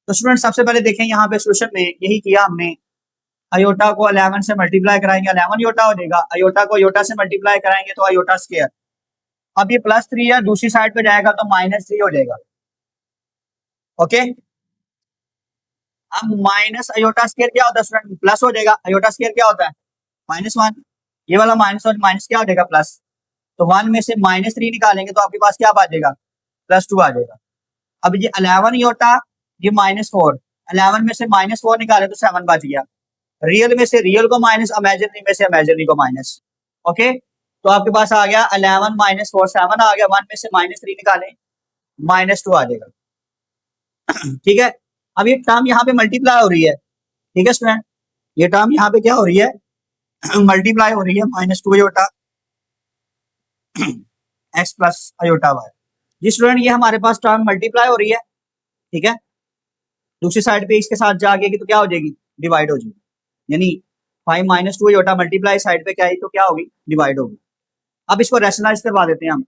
तो स्टूडेंट सबसे पहले देखें यहाँ पे सोल्यूशन में यही किया हमने, अयोटा को 11 से मल्टीप्लाई कराएंगे, 11 अयोटा हो जाएगा, अयोटा को अयोटा से मल्टीप्लाई कराएंगे तो अयोटा स्क्वायर, अब ये +3 है, दूसरी साइड पे जाएगा तो -3 हो जाएगा, ओके। अब माइनस अयोटा स्क्वायर क्या होता है स्टूडेंट, प्लस हो जाएगा, अयोटा स्क्वायर क्या होता है, -1, ये वाला माइनस और माइनस क्या हो जाएगा, प्लस, तो 1 में से -3 निकालेंगे तो आपके पास क्या आ जाएगा, +2 आ जाएगा। अब ये 11 अयोटा, ये -4, 11 में से -4 निकाले तो 7 बच गया, रियल में से रियल को माइनस, इमेजिनरी में से इमेजिनरी को माइनस, ओके। तो आपके पास आ गया 11 - 4 7 आ गया, 1 में से -3 निकालें, -2 आ जाएगा, ठीक है। अब ये टर्म यहाँ पे मल्टीप्लाई हो रही है, ठीक है स्टूडेंट, ये टर्म यहाँ पे क्या हो रही है, मल्टीप्लाई हो रही है, -2 अयोटा x + अयोटा y। जी स्टूडेंट ये हमारे पास टर्म मल्टीप्लाई हो रही है, ठीक है, दूसरी साइड पे इसके साथ जाके तो क्या हो जाएगी, डिवाइड हो जाएगी, यानी 5 - 2 अयोटा मल्टीप्लाई साइड पे क्या है तो क्या होगी, डिवाइड होगी। अब इसको रैशनलाइज करवा देते हैं हम,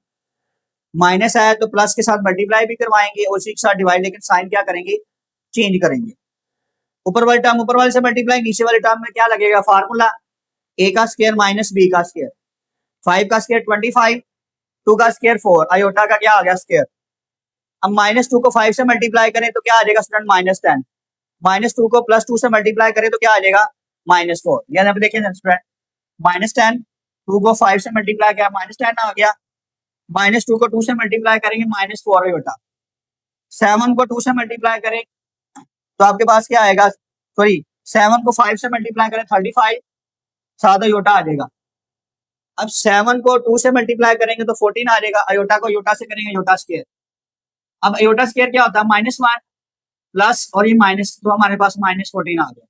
माइनस आया तो प्लस के साथ मल्टीप्लाई भी करवाएंगे और उसी के साथ डिवाइड, लेकिन साइन क्या करेंगे, चेंज करेंगे, ऊपर वाले टर्म ऊपर वाले से मल्टीप्लाई, नीचे वाले टर्म में क्या लगेगा, फार्मूला a का स्क्वायर - b का स्क्वायर, 5 का स्क्वायर 25, 2 का स्क्वायर 4, अयोटा का क्या आ गया, स्क्वायर। अब -2 को 5 से मल्टीप्लाई करें तो क्या आ जाएगा स्टूडेंट, -10, -2 को +2 से मल्टीप्लाई करें तो क्या आ जाएगा, -4, यानी अब देखिए स्टूडेंट, -10, 2 को 5 से मल्टीप्लाई किया, -10 आ गया, -2 को 2 से मल्टीप्लाई करेंगे, -4 अयोटा, 7 को 2 से मल्टीप्लाई करें तो आपके पास क्या आएगा, सॉरी 7 को 5 से मल्टीप्लाई करें 35, 7 अयोटा आ जाएगा। अब 7 को 2 से मल्टीप्लाई करेंगे तो 14 आ जाएगा, अयोटा को अयोटा से करेंगे अयोटा स्क्वायर। अब अयोटा स्क्वायर क्या होता है, -1 प्लस और ये माइनस, तो हमारे पास -14 आ गया।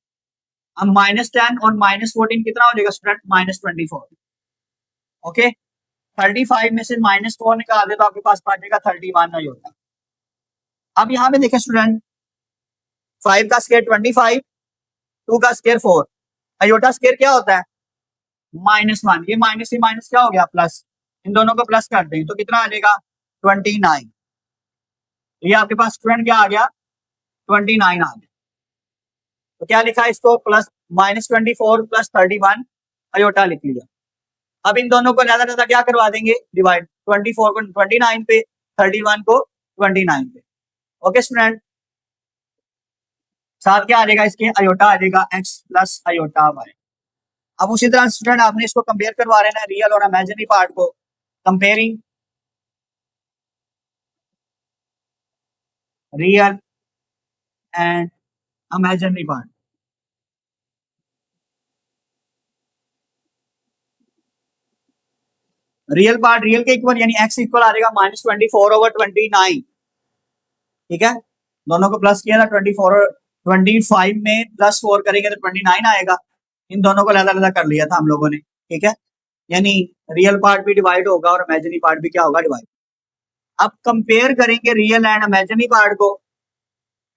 अब -10 और -14 कितना हो जाएगा स्टूडेंट, -24, ओके। 35 में से -4 निकाल दे तो आपके पास बचेगा 31 अयोटा। अब यहाँ पे देखें स्टूडेंट, 5 का स्क्वायर 25, 2 का स्क्वायर 4, अयोटा स्क्वायर क्या होता है, -1, ये माइनस ही माइनस क्या हो गया, प्लस, इन दोनों को प्लस कर दें तो कितना आ जाएगा, 29, ये आपके पास स्टूडेंट क्या आ गया, 29 आ गया। तो क्या लिखा इसको, प्लस -24 + 31 अयोटा लिख लिया। अब इन दोनों को ज्यादा ज्यादा क्या करवा देंगे, डिवाइड, 24 को 29 पे, 31 को 29 पे, ओके स्टूडेंट। साथ क्या आ जाएगा इसके, अयोटा आ जाएगा x + अयोटा y। अब उसी तरह स्टूडेंट आपने इसको कंपेयर करवा रहे हैं रियल और इमेजिनरी पार्ट को, comparing real and imaginary part. Real part real के इक्वल यानी x इक्वल आ जाएगा -24/29। ठीक है, दोनों को प्लस किया था 24 और 25 में +4 करेंगे तो 29 आएगा। इन दोनों को अलग अलग कर लिया था हम लोगों ने। ठीक है, यानी रियल पार्ट भी डिवाइड होगा और इमेजिनरी पार्ट भी क्या होगा, डिवाइड। अब कंपेयर करेंगे रियल एंड इमेजिनरी पार्ट को।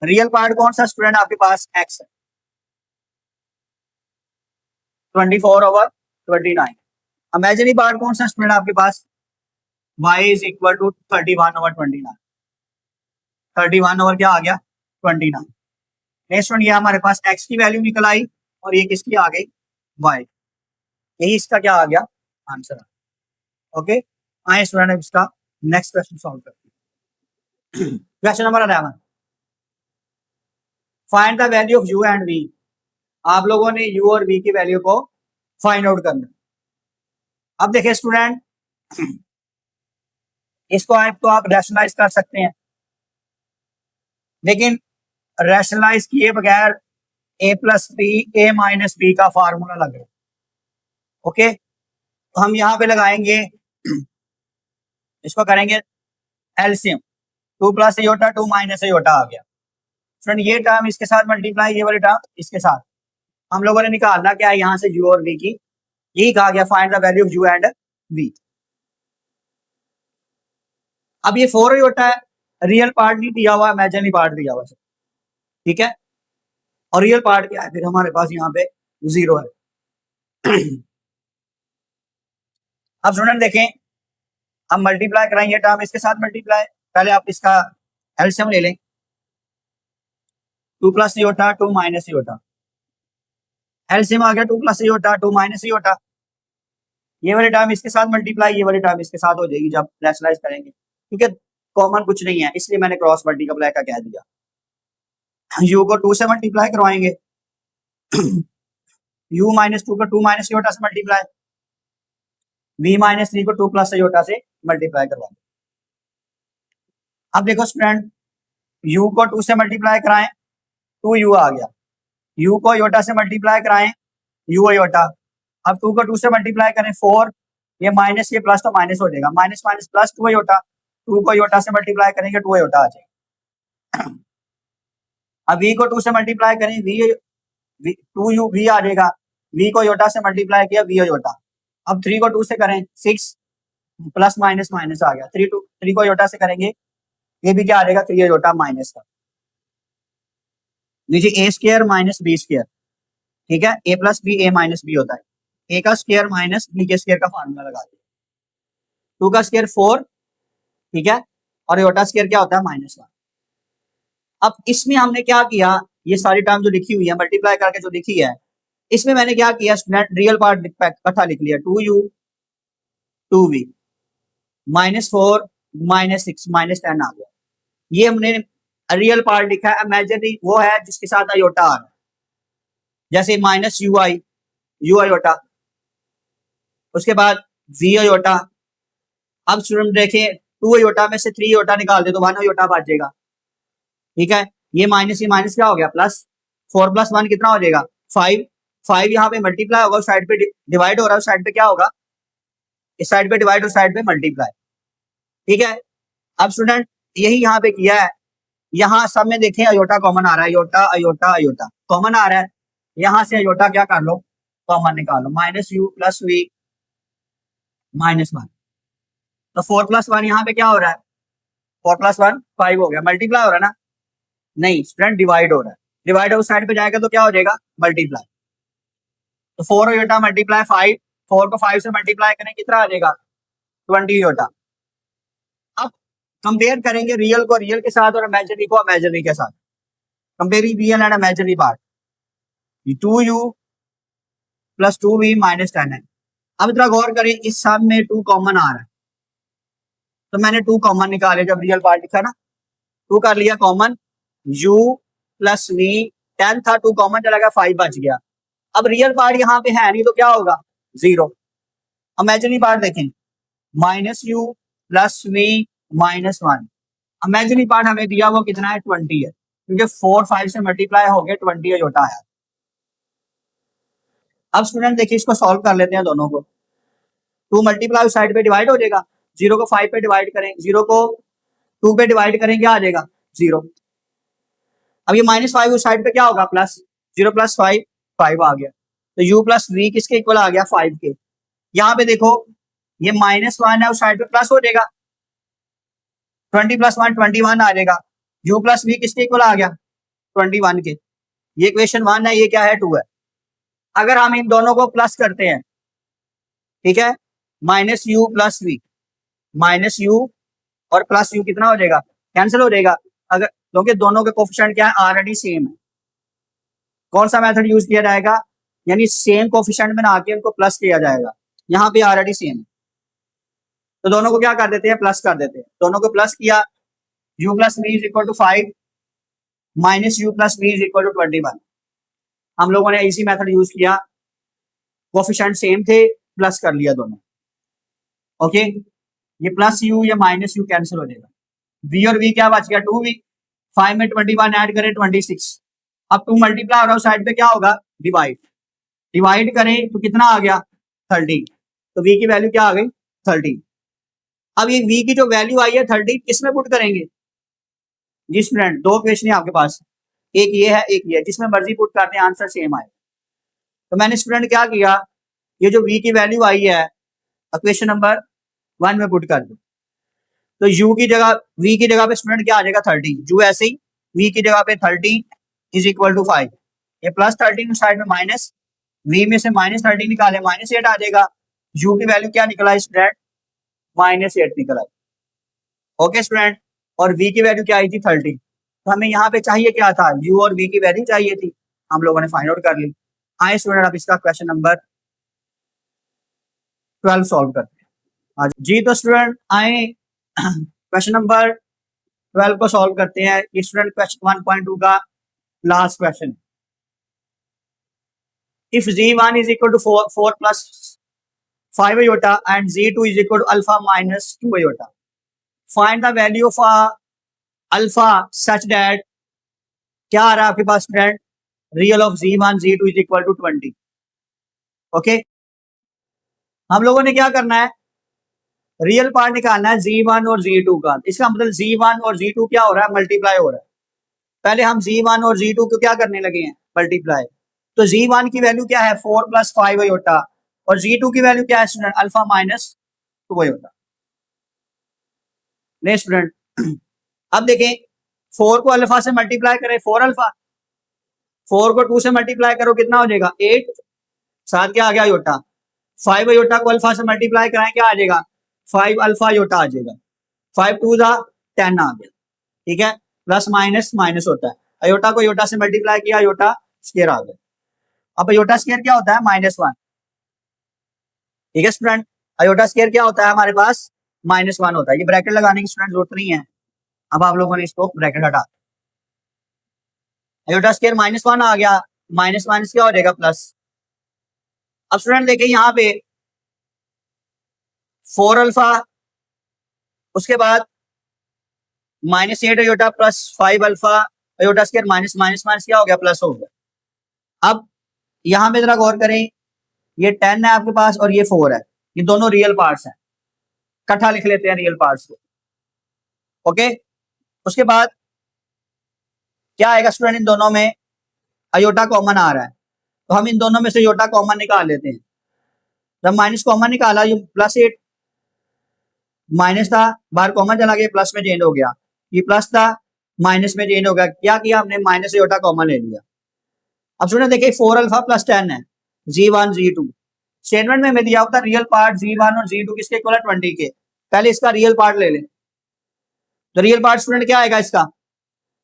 रियल पार्ट कौन सा स्टूडेंट आपके पास, x है 24/29। इमेजिनरी पार्ट कौन सा स्टूडेंट आपके पास, y is equal to 31/29। 31 over क्या आ गया, 29। नेक्स्ट वन, ये हमारे पास x की वैल्यू निकल आई और ये किसकी आ गई, y। यही इसका क्या आ गया, आंसर। ओके, आए स्टूडेंट इसका नेक्स्ट क्वेश्चन सॉल्व करते हैं। Question number 11, find the value of u and v। आप लोगों ने u और v की वैल्यू को फाइंड आउट करना। अब देखिए स्टूडेंट, इसको आप रैशनलाइज कर सकते हैं, लेकिन रैशनलाइज किए बगैर a plus b a minus b का फार्मूला लग रहा है। ओके, तो हम यहाँ पे लगाएंगे, इसको करेंगे LCM. 2 plus iota 2 minus iota आ गया। फ्रेंड ये टर्म इसके साथ मल्टीप्लाई, ये वाली टर्म इसके साथ। हम लोगों ने निकालना क्या है यहाँ से u और v की, यही कहा गया find the value of u and v। अब ये 4 एयोटा है, रियल पार्ट नहीं दिया हुआ, इमेजिनरी पार्ट दिया हुआ है। ठीक है, और रियल पार्ट क्या है फिर हमारे पास यहाँ पे 0 है। अब स्टूडेंट देखें, हम मल्टीप्लाई कराएंगे टर्म इसके साथ मल्टीप्लाई। पहले आप इसका एलसीएम ले लें, 2 plus iota 2 minus iota. LCM आ गया 2 प्लस एयोटा 2 माइनस एयोटा। ये वाली टर्म इसके साथ मल्टीप्लाई, ये वाली टर्म इसके साथ हो जाएगी जब रैशनलाइज करेंगे, क्योंकि कॉमन कुछ नहीं है, इसलिए मैंने क्रॉस मल्टीप्लाई का कह दिया। u को 2 से मल्टीप्लाई करवाएंगे, u माइनस 2 को 2 माइनस एयोटा से मल्टीप्लाई, v माइनस 3 को 2 प्लस एयोटा से मल्टीप्लाई करवाएंगे। अब देखो स्टूडेंट, u को 2 से मल्टीप्लाई कराएं 2u आ गया, u को एयोटा से मल्टीप्लाई कराएं u एयोटा। अब 2 को 2 से मल्टीप्लाई करें 4, ये माइनस ये प्लस तो माइनस हो जाएगा, माइनस माइनस प्लस 2 एयोटा। 2 को एयोटा से मल्टीप्लाई करेंगे 2 एयोटा आ जाएगा। अब v को 2 से मल्टीप्लाई करें v 2u v आ जाएगा, v को एयोटा से मल्टीप्लाई किया v एयोटा। अब 3 को 2 से करें 6, प्लस माइनस माइनस आ गया। 3 को एयोटा से करेंगे, ये भी क्या आ जाएगा 3 एयोटा माइनस का, नीचे a square minus b square. ठीक है, a plus b a minus b होता है, a का स्क्वायर माइनस b के स्क्वायर का फार्मूला लगा दिया। 2 का स्क्वायर 4, ठीक है, और एयोटा स्क्वायर क्या होता है -1। अब इसमें हमने क्या किया, ये सारी टर्म जो लिखी हुई है मल्टीप्लाई करके जो लिखी है, इसमें मैंने क्या किया स्टूडेंट, रियल पार्ट इकट्ठा लिख लिया, 2u 2v -4 -6 -10 आ गया। ये हमने रियल पार्ट लिखा है। इमेजिनरी वो है जिसके साथ आयोटा आ रहा है, जैसे -ui आयोटा, उसके बाद v आयोटा। अब स्टूडेंट देखें, 2 आयोटा में से 3 आयोटा निकाल दे तो 1 आयोटा बच जाएगा। ठीक है, ये माइनस क्या हो गया प्लस, 4 + 1 कितना हो जाएगा 5। 5 यहाँ पे मल्टीप्लाई होगा, साइड पे डिवाइड हो रहा है, साइड पे क्या होगा, इस साइड पे डिवाइड और साइड पे मल्टीप्लाई। ठीक है, अब स्टूडेंट यही यहाँ पे किया है, यहाँ सब में देखें अयोटा कॉमन आ रहा है, अयोटा अयोटा अयोटा कॉमन आ रहा है, यहाँ से अयोटा क्या कर लो, कॉमन निकाल लो, -u + v -1। तो 4 + 1 यहाँ पे क्या हो रहा है, 4 + 1 5 हो गया, मल्टीप्लाई हो रहा है ना, नहीं स्टूडेंट डिवाइड हो रहा है, डिवाइड उस साइड पे जाएगा तो क्या हो जाएगा मल्टीप्लाई। तो 4 अयोटा मल्टीप्लाई 5, 4 को 5 से मल्टीप्लाई करें कितना आ जाएगा 20 अयोटा। अब कंपेयर करेंगे रियल को रियल के साथ और इमेजिनरी को इमेजिनरी के साथ, comparing real and imaginary part. 2u + 2v -10 है। अब इतना गौर करें, इस सब में 2 कॉमन आ रहा है, तो मैंने 2 कॉमन निकाले, जब रियल पार्ट लिखा ना 2 कर लिया कॉमन, u + v 10 था, 2 कॉमन चला गया 5 बच गया। अब रियल पार्ट यहाँ पे है नहीं तो क्या होगा 0। इमेजिनरी पार्ट देखें, -u + v -1। इमेजिनरी पार्ट हमें दिया वो कितना है 20 है, क्योंकि 4 5 से मल्टीप्लाई हो गया 20 अयोटा है। अब स्टूडेंट देखिए इसको सॉल्व कर लेते हैं दोनों को। 2 मल्टीप्लाई उस साइड पे डिवाइड हो जाएगा, 0 को 5 पे डिवाइड करें, 0 को 2 पे डिवाइड करें, क्या आ जाएगा 0। अब ये -5 उस साइड पे क्या होगा प्लस, 0 + 5 5 आ गया, तो u + v किसके इक्वल आ गया 5 के। यहाँ पे देखो ये -1 है उस साइड पे प्लस हो जाएगा, 20 + 1 21 आ जाएगा, u + v किसके इक्वल आ गया 21 के। ये इक्वेशन 1 है, ये क्या है 2 है। अगर हम इन दोनों को प्लस करते हैं, ठीक है, -u + v, -u और +u कितना हो जाएगा कैंसिल हो जाएगा, अगर क्योंकि दोनों के कोफिशिएंट क्या है ऑलरेडी सेम है। कौन सा मेथड यूज किया जाएगा, यानी सेम कोफिशिएंट बना के उनको प्लस किया जाएगा, यहाँ पे ऑलरेडी सेम है, तो दोनों को क्या कर देते हैं प्लस कर देते हैं। दोनों को प्लस किया, u + v = 5 -u + v = 21। हम लोगों ने इसी मेथड यूज किया, कोफिशिएंट सेम थे, प्लस कर लिया दोनों। ओके, ये +u या -u कैंसिल हो जाएगा, v और v क्या बच गया 2v, 5 में 21 ऐड करें 26। अब 2 मल्टीप्लाई हो रहा है साइड पे, क्या होगा डिवाइड, डिवाइड करें तो कितना आ गया 30, तो v की वैल्यू क्या आ गई 30। अब ये v की जो वैल्यू आई है 30 किसमें पुट करेंगे जी स्टूडेंट, दो क्वेश्चन है आपके पास, एक ये है एक ये है, जिसमें मर्जी पुट करते हैं आंसर सेम आए। तो मैंने स्टूडेंट क्या किया, ये जो v की वैल्यू आई है क्वेश्चन नंबर 1 में पुट कर दो, तो u की जगह v की जगह पे स्टूडेंट क्या आ जाएगा 30, u ऐसे ही v की जगह पे 30 = 5, ये +13 साइड में माइनस, v में से -30 निकाले -8 आ जाएगा, u की वैल्यू क्या निकला स्टूडेंट -8 निकला। ओके स्टूडेंट, और v की वैल्यू क्या आई थी 30, तो हमें यहाँ पे चाहिए क्या था u और v की वैल्यू चाहिए थी, हम लोगों ने फाइंड आउट कर ली। आए स्टूडेंट अब इसका क्वेश्चन नंबर 12 सॉल्व करते हैं आज जी। तो स्टूडेंट आए क्वेश्चन नंबर 12 को सॉल्व करते हैं। स्टूडेंट क्वेश्चन 1.2 का last question, if z1 = 4 + 5 iota and z2 = alpha - 2 iota, find the value of alpha such that, क्या आ रहा है आपके पास student, real of z1 z2 = 20। Okay, हम लोगों ने क्या करना है, रियल पार्ट निकालना है z1 और z2 का। इसका मतलब z1 और z2 क्या हो रहा है मल्टीप्लाई हो रहा है। पहले हम z1 और z2 को क्या करने लगे हैं मल्टीप्लाई, तो z1 की वैल्यू क्या है 4 + 5 iota और z2 की वैल्यू क्या है स्टूडेंट अल्फा - 2 iota। नहीं स्टूडेंट अब देखें 4 को अल्फा से मल्टीप्लाई करें 4 अल्फा, 4 को 2 से मल्टीप्लाई करो कितना हो जाएगा 8, साथ क्या आ गया योटा, 5 अयोटा को अल्फा से मल्टीप्लाई कराएं क्या आ जाएगा 5 अल्फा अयोटा आ जाएगा, 5 2 दा 10 आ गया, ठीक है, प्लस माइनस माइनस होता है, अयोटा को अयोटा से मल्टीप्लाई किया अयोटा स्क्वायर आ गया। अब अयोटा स्क्वायर क्या होता है -1, ठीक है स्टूडेंट, अयोटा स्क्वायर क्या होता है हमारे पास -1 होता है। ये ब्रैकेट लगाने की स्टूडेंट जरूरत नहीं है, अब आप लोगों ने इसको ब्रैकेट हटा, अयोटा स्क्वायर -1 आ गया, माइनस माइनस क्या हो जाएगा प्लस। अब स्टूडेंट देखिए यहाँ पे 4 अल्फा, उसके बाद -8 iota plus 5 alpha, iota square minus minus minus क्या हो गया प्लस हो गया। अब यहाँ पे जरा गौर करें, ये 10 है आपके पास और ये 4 है, ये दोनों रियल पार्ट्स हैं, इकट्ठा लिख लेते हैं रियल पार्ट्स को। ओके, उसके बाद क्या आएगा स्टूडेंट, इन दोनों में अयोटा कॉमन आ रहा है, तो हम इन दोनों में से अयोटा कॉमन निकाल लेते हैं। जब माइनस कॉमन निकाला ये +8, माइनस था बाहर कॉमन चला गया प्लस में चेंज हो गया, ये प्लस था माइनस में चेंज हो गया, क्या किया हमने माइनस अयोटा कॉमन ले लिया। अब स्टूडेंट देखिए 4 अल्फा प्लस 10 है, z1 z2 स्टेटमेंट में हमें दिया होता है रियल पार्ट z1 और z2 किसके इक्वल है 20 के, पहले इसका रियल पार्ट ले लें, तो रियल पार्ट स्टूडेंट क्या आएगा इसका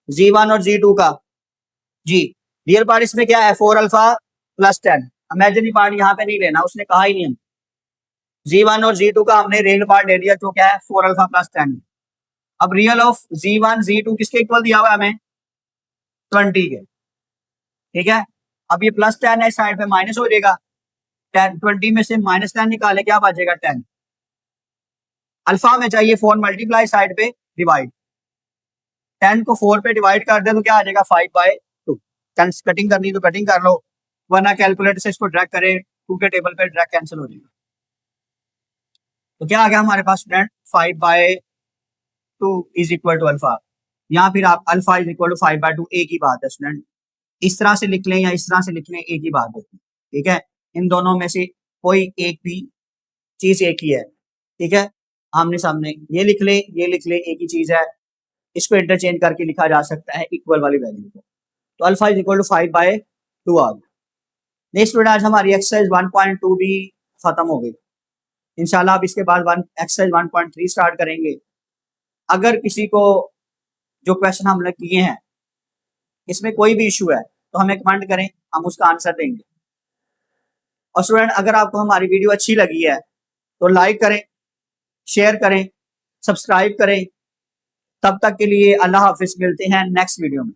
z1 और z2 का, जी रियल पार्ट इसमें क्या है 4 अल्फा प्लस 10, इमेजिनरी पार्ट यहाँ पे नहीं लेना, उसने कहा ही नहीं, z1 और z2 का हमने रियल पार्ट ले लिया जो क्या है 4 अल्फा प्लस 10। अब रियल ऑफ z1 z2 किसके इक्वल दिया हुआ है हमें 20 के, ठीक है। अब ये प्लस 10 है साइड पे माइनस हो जाएगा, 10 20 में से -10 निकाले क्या बचेगा 10, अल्फा में चाहिए 4 मल्टीप्लाई साइड पे डिवाइड, 10 को 4 पे डिवाइड कर दे तो क्या आ जाएगा 5/2। कटिंग करनी तो कटिंग कर लो, वरना कैलकुलेटर से इसको ड्रैग करें 2 के टेबल पे ड्रैग कैंसिल हो जाएगा। तो क्या आ गया हमारे पास student 5/2 is equal to alpha, यहाँ फिर आप अल्फा इज इक्वल टू 5/2 एक ही बात है स्टूडेंट, इस तरह से लिख लें या इस तरह से लिख लें एक ही बात होती है, ठीक है। इन दोनों में से कोई एक भी चीज एक ही है, ठीक है। आमने सामने ये लिख ले ये लिख ले एक ही चीज है, इसको इंटरचेंज करके लिखा जा सकता है इक्वल वाली वैल्यू को। तो अल्फा इज इक्वल टू 5/2 आ गया। नेक्स्ट स्टूडेंट आज हमारी एक्सरसाइज 1.2 भी खत्म हो गई। इंशाल्लाह अब इसके बाद एक्सरसाइज 1.3 स्टार्ट करेंगे। अगर किसी को जो क्वेश्चन हमने किए हैं इसमें कोई भी इशू है तो हमें कमेंट करें, हम उसका आंसर देंगे। और स्टूडेंट अगर आपको हमारी वीडियो अच्छी लगी है तो लाइक करें, शेयर करें, सब्सक्राइब करें। तब तक के लिए अल्लाह हाफिज, मिलते हैं नेक्स्ट वीडियो में।